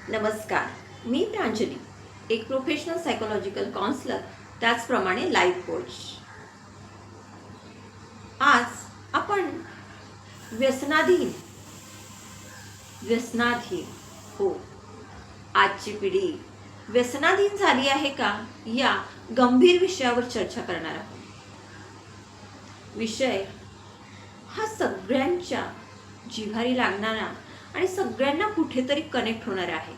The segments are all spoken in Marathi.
नमस्कार. मी प्रांजली, एक प्रोफेशनल सायकोलॉजिकल काउन्सलर, त्याचप्रमाणे लाईफ कोच. आज आपण व्यसनाधीन व्यसनाधीन हो, आजची पिढी व्यसनाधीन झाली आहे का, या गंभीर विषयावर चर्चा करणार आहोत. विषय हा सगळ्यांच्या जिव्हारी लागणारा आणि सगळ्यांना कुठेतरी कनेक्ट होणारा आहे.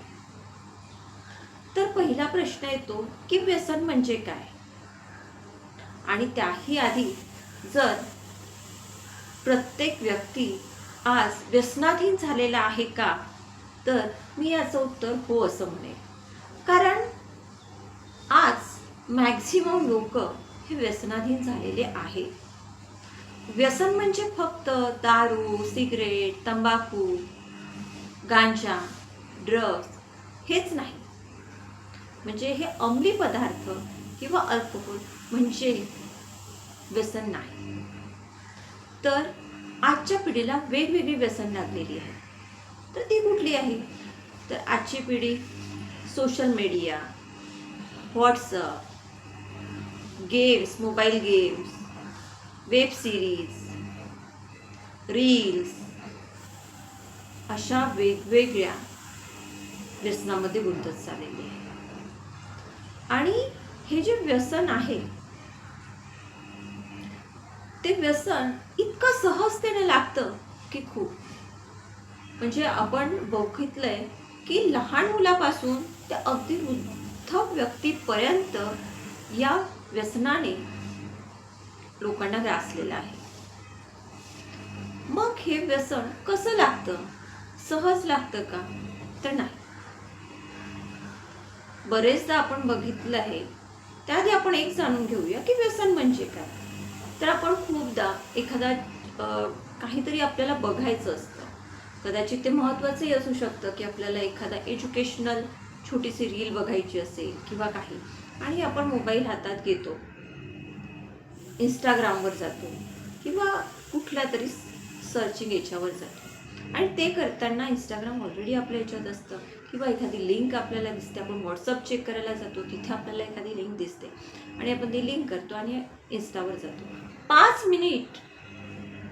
तर पहिला प्रश्न येतो की व्यसन म्हणजे काय. आणि त्याही आधी, जर प्रत्येक व्यक्ती आज व्यसनाधीन झालेला आहे का, तर मी याचं उत्तर हो असं म्हणेन. कारण आज मॅक्झिमम लोक हे व्यसनाधीन झालेले आहे. व्यसन म्हणजे फक्त दारू, सिगरेट, तंबाखू, गांजा, ड्रग्स हेच नाही. म्हणजे हे अंमली पदार्थ किंवा अल्कोहोल म्हणजे व्यसन नाही. तर आजच्या पिढीला वेगवेगळी व्यसन लागलेली आहे. तर ती कुठली आहे? तर आजची पिढी social media, WhatsApp, games, mobile games, web series, reels अशा वेगवेगळ्या व्यसनामध्ये गुंतत चाललेली आहे. आणि हे जे व्यसन आहे ते व्यसन इतकं सहजतेने लागतं की खूप. म्हणजे आपण बघितलंय की लहान मुलापासून ते अगदी वृद्ध व्यक्तीपर्यंत या व्यसनाने लोकांना ग्रासलेलं आहे. मग हे व्यसन कसं लागतं? सहज लागतं का? तर नाही. बरेचदा आपण बघितलं आहे. त्याआधी आपण एक जाणून घेऊया की व्यसन म्हणजे काय. तर आपण खूपदा एखादा काहीतरी आपल्याला बघायचं असतं. कदाचित ते महत्त्वाचंही असू शकतं की आपल्याला एखादा एज्युकेशनल छोटीशी रील बघायची असेल किंवा काही, आणि आपण मोबाईल हातात घेतो, इंस्टाग्रामवर जातो किंवा कुठल्या तरी सर्चिंग याच्यावर जातो. आणि ते करताना इंस्टाग्राम ऑलरेडी आपल्या याच्यात असतं किंवा एखादी लिंक आपल्याला दिसते. आपण व्हॉट्सअप चेक करायला जातो, तिथे आपल्याला एखादी लिंक दिसते आणि आपण ती लिंक करतो आणि इंस्टावर जातो. 5 मिनिट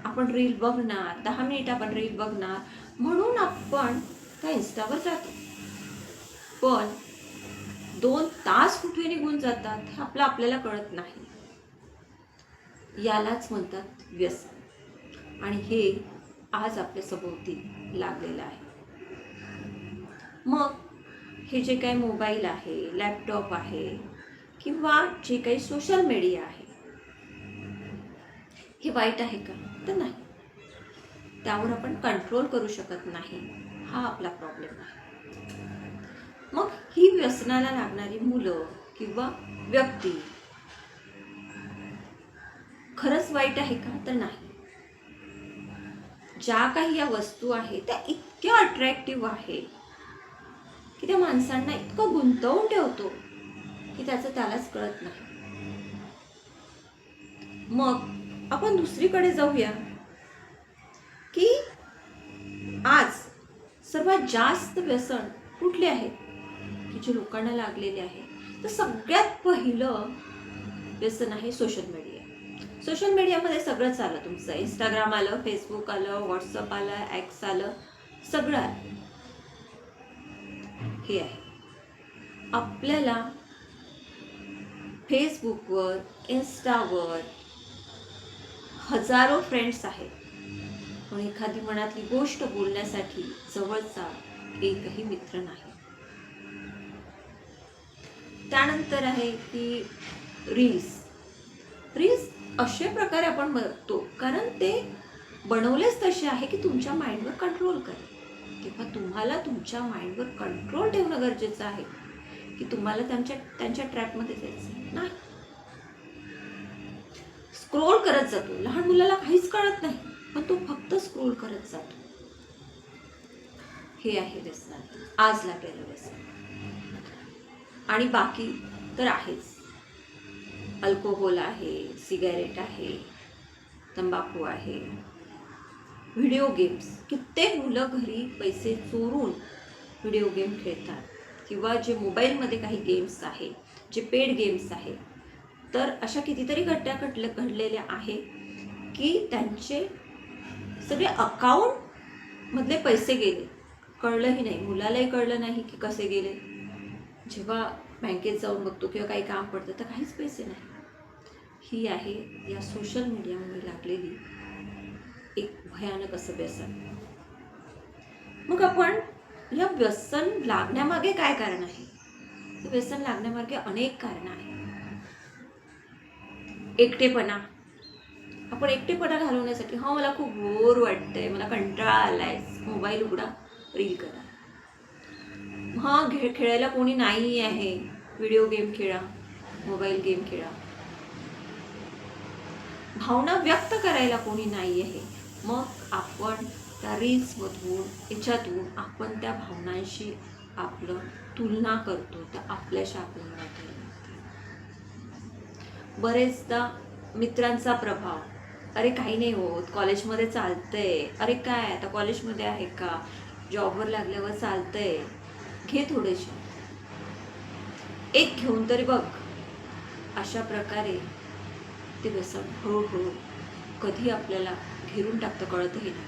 आपण रील बघणार, 10 मिनिट आपण रील बघणार म्हणून आपण त्या इंस्टावर जातो. पण 2 तास कुठे निघून जातात हे आपल्याला कळत नाही. यालाच म्हणतात व्यसन. आणि हे आज आपल्या सभोवती लागलेलं आहे. मग हे जे काही मोबाईल आहे, लॅपटॉप आहे किंवा जे काही सोशल मीडिया आहे, हे वाईट आहे का? तर नाही. त्यावर आपण कंट्रोल करू शकत नाही, हा आपला प्रॉब्लेम आहे. मग ही व्यसनाला लागणारी मुलं किंवा व्यक्ती खरंच वाईट आहे का? तर नाही. ज्या काही या वस्तू आहेत त्या इतक्या अट्रॅक्टिव्ह आहे की त्या माणसांना इतकं गुंतवून ठेवतो की त्याचं त्यालाच कळत नाही. मग आपण दुसरीकडे जाऊया की आज सर्वात जास्त व्यसन कुठले आहेत की जे लोकांना लागलेले आहे. तर सगळ्यात पहिलं व्यसन आहे सोशल मीडिया. सोशल मीडियामध्ये सगळंच आलं. तुमचं इंस्टाग्राम आलं, फेसबुक आलं, व्हॉट्सअप आलं, एक्स आलं, सगळं आलं. हे आहे आपल्याला फेसबुकवर, इन्स्टावर हजारो फ्रेंड्स आहेत, पण एखादी मनातली गोष्ट बोलण्यासाठी जवळचा एकही मित्र नाही. त्यानंतर आहे की रील्स. रील्स अशा प्रकारे आपण बघतो कारण ते बनवलेच तसे आहे की तुमच्या माइंडवर कंट्रोल करेल. तेव्हा तुम्हाला तुमच्या माइंडवर कंट्रोल ठेवणं गरजेचं आहे की तुम्हाला त्यांच्या ट्रॅपमध्ये जायचं नाही. स्क्रोल करत जातो. लहान मुलाला काहीच कळत नाही, पण तो फक्त स्क्रोल करत जातो. हे आहे व्यसन, आज लागलेलं व्यसन. आणि बाकी तर आहेच. अल्कोहोल आहे, सिगारेट आहे, तंबाखू आहे, व्हिडिओ गेम्स. कित्येक मुलं घरी पैसे चोरून व्हिडिओ गेम खेळतात किंवा जे मोबाईलमध्ये काही गेम्स आहे, जे पेड गेम्स आहे, तर अशा कितीतरी घडलेल्या आहे की त्यांचे सगळे अकाउंटमधले पैसे गेले, कळलंही नाही, मुलालाही कळलं नाही की कसे गेले. जेव्हा बँकेत जाऊन बघतो किंवा काही काम पडतं तर काहीच पैसे नाही. ही आहे या सोशल मीडियामुळे लागलेली एक भयानक असं व्यसन. मग आपण या व्यसन लागण्यामागे काय कारण आहे? व्यसन लागण्यामागे अनेक कारण आहे. एकटेपणा. आपण एकटेपणा घालवण्यासाठी मला खूप बोर वाटतंय, मला कंटाळा आलाय, मोबाईल उघडा, रील करा. खेळायला कोणी नाही आहे, व्हिडिओ गेम खेळा, मोबाईल गेम खेळा. भावना व्यक्त करायला कोणी नाही आहे, मग आपण त्या रील्समधून याच्यातून आपण त्या भावनांशी आपलं तुलना करतो, त्या आपल्याशी आपल्याला वाटायला लागतात. बरेचदा मित्रांचा प्रभाव, अरे काही नाही होत, कॉलेजमध्ये चालतंय, अरे काय आता कॉलेजमध्ये आहे का, जॉबवर लागल्यावर चालतंय, घे थोडेसे, एक घेऊन तरी बघ. अशा प्रकारे ते व्यसन हळूहळू कधी आपल्याला घेरून टाकतं कळतही नाही.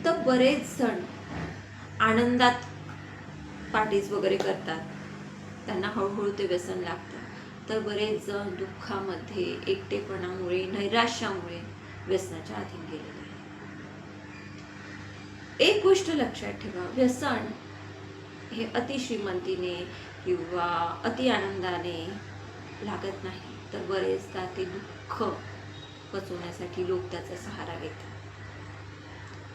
तर बरेच जण आनंदात पार्टीज वगैरे करतात, त्यांना हळूहळू ते व्यसन लागतं. तर बरेच जण दुःखामध्ये, एकटेपणामुळे, नैराश्यामुळे व्यसनाच्या अधीन गेलेले आहे. एक गोष्ट लक्षात ठेवा, व्यसन हे अति श्रीमंतीने किंवा अति आनंदाने लागत नाही, तर बरेचदा ते दुःख पचवण्यासाठी लोक त्याचा सहारा घेतात.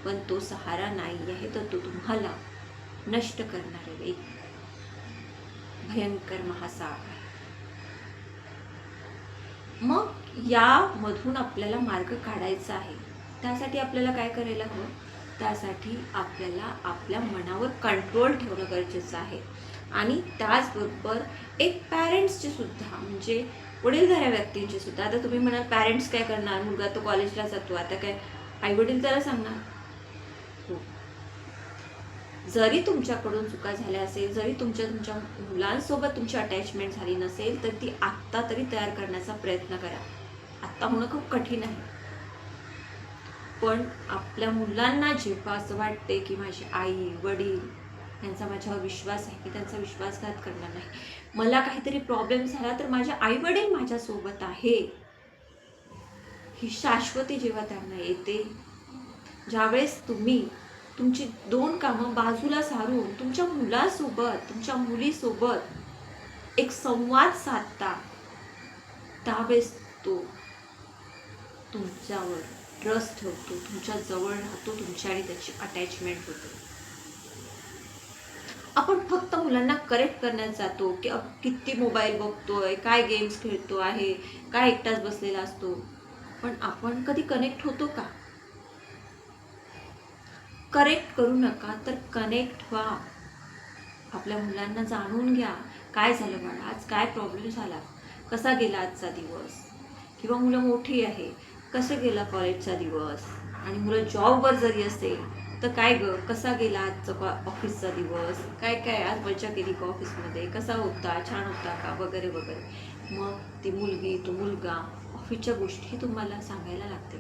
पण तो सहारा नाही आहे, तर तो तुम्हाला नष्ट करणारे एक भयंकर महासाप आहे. मग यामधून आपल्याला मार्ग काढायचा आहे. त्यासाठी आपल्याला काय करायला हवं? त्यासाठी आपल्याला आपल्या मनावर कंट्रोल ठेवणं गरजेचं आहे. आणि त्याचबरोबर एक पॅरेंट्सचे सुद्धा, म्हणजे वडीलधाऱ्या व्यक्तींचे सुद्धा. आता तुम्ही म्हणाल पॅरेंट्स काय करणार, मुलगा तो कॉलेजला जातो, आता काय आई वडील त्याला सांगणार? हो, जरी तुमच्याकडून चुका झाल्या असेल, जरी तुमच्या मुलांसोबत तुमची अटॅचमेंट झाली नसेल, तर ती आत्ता तरी तयार करण्याचा प्रयत्न करा. आत्ता होणं खूप कठीण आहे, पण आपल्या मुलांना जेव्हा असं वाटते की माझी आई वडील यांचा माझ्यावर विश्वास आहे, की त्यांचा विश्वासघात करणार नाही, मला काहीतरी प्रॉब्लेम झाला तर माझे आई वडील माझ्यासोबत आहे, ही शाश्वती जेव्हा त्यांना येते, ज्यावेळेस तुम्ही तुमची 2 कामं बाजूला सारून तुमच्या मुलासोबत, तुमच्या मुलीसोबत एक संवाद साधता, त्यावेळेस तो तुमच्यावर ट्रस्ट ठेवतो, तुमच्या जवळ राहतो, तुमच्या आणि त्याची अटॅचमेंट होते. आपण फक्त मुलांना करेक्ट करण्यात जातो की किती मोबाईल बघतोय, काय गेम्स खेळतो आहे, काय एकटाच बसलेला असतो, पण आपण कधी कनेक्ट होतो का? करेक्ट करू नका, तर कनेक्ट व्हा. आपल्या मुलांना जाणून घ्या, काय झालं बाळा, आज काय प्रॉब्लेम झाला, कसा गेला आजचा दिवस, किंवा मुलं मोठी आहे, कसं गेला कॉलेजचा दिवस, आणि मुलं जॉबवर जरी असेल तर काय ग, कसा गेला आजचा ऑफिसचा दिवस, काय काय आज मजा केली का ऑफिसमध्ये, कसा होता, छान होता का, वगैरे वगैरे. मग ती मुलगी, तो मुलगा ऑफिसच्या गोष्टी तुम्हाला सांगायला लागतील.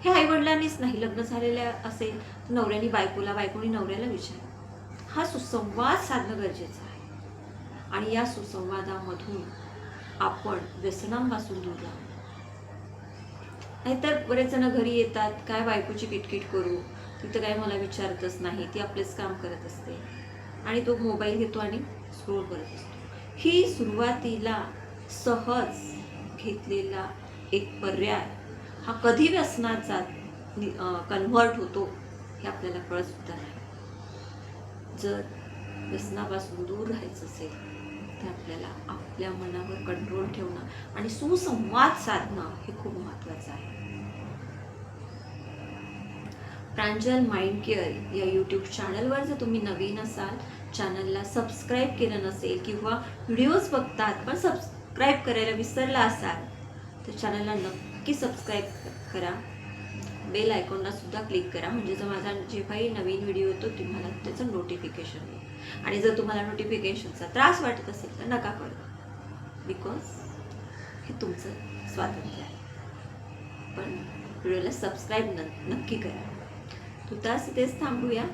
हे आईवडिलांनीच नाही, लग्न झालेलं असेल नवऱ्याने बायकोला, बायकोनी नवऱ्याला विचार. हा सुसंवाद साधणं गरजेचं आहे, आणि या सुसंवादामधून आपण व्यसनांपासून दूर राहू. नाहीतर बरेच जण घरी येतात, काय बायकोची किटकिट करू, तिथं काय मला विचारतच नाही, ती आपलेच काम करत असते, आणि तो मोबाईल घेतो आणि स्क्रोल करत असतो. ही सुरुवातीला सहज घेतलेला एक पर्याय हा कधी व्यसनाचा कन्व्हर्ट होतो हे आपल्याला कळत सुद्धा नाही. जर व्यसनापासून दूर राहायचं असेल तर आपल्याला आपल्या मनावर कंट्रोल ठेवणं आणि सुसंवाद साधणं हे खूप महत्त्वाचं आहे. प्रांजल माइंड केअर या यूट्यूब चॅनलवर जर तुम्ही नवीन असाल, चॅनलला सबस्क्राईब केलं नसेल किंवा व्हिडिओज बघतात पण सबस्क्राईब करायला विसरला असाल, तर चॅनलला नक्की सबस्क्राईब करा. बेल आयकॉनला सुद्धा क्लिक करा, म्हणजे जर माझा जेव्हाही नवीन व्हिडिओ येतो तुम्हाला त्याचं नोटिफिकेशन येईल. आणि जर तुम्हाला नोटिफिकेशनचा त्रास वाटत असेल तर नका कळवा, बिकॉज हे तुमचं स्वातंत्र्य आहे. पण व्हिडिओला सबस्क्राईब नक्की करा. तुतास इथेच थांबूया.